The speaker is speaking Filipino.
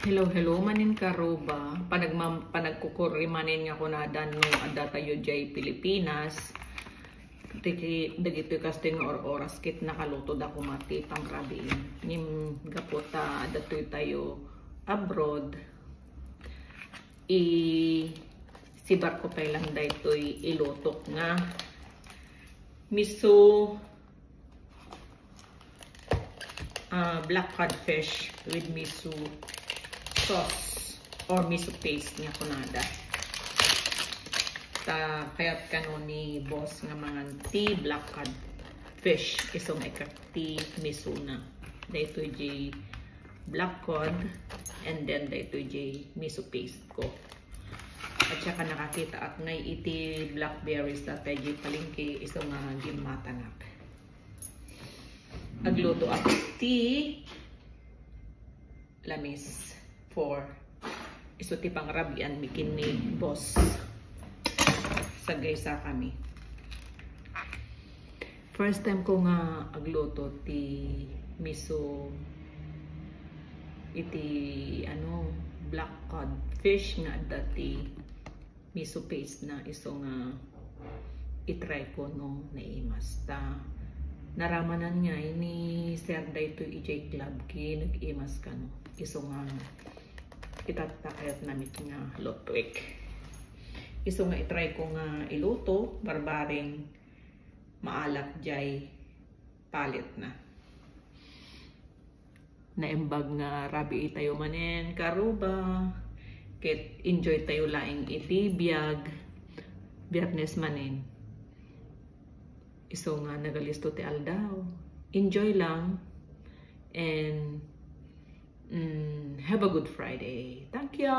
Hello, manin karoba. Panagkukuri manin nga ko na no ada tayo jay Pilipinas. Dagito kastin or oras kit nakaluto da ko mati pang rabiin. Nim gapota adatoy tayo abroad. Sibar ko pa lang daytoy ilutok nga miso black codfish with miso sauce or miso paste nga kunada. Kaya't kanon ni boss nga mga tea black codfish isong ekakti miso na. Dito j black cod and then dito j miso paste ko. At saka nakakita at ngay iti blackberries na tayo palingki isong gimatanak. Agluto at tea lamis for iso ti pangrabian mikin ni boss sagay sa kami. First time ko nga agluto ti miso iti black codfish nga dati miso paste na iso nga itry ko no naimas ta naramanan niya ini sir dayto ijay club ki nag-imas ka no iso nga itatakayat namit nga lotwek iso nga itry ko nga iluto barbaring maalat jay palit na naimbag nga rabi tayo manen karuba ket enjoy tayo laing iti biyernes manen iso nga nagalisto ti aldaw enjoy lang and have a good Friday. Thank you.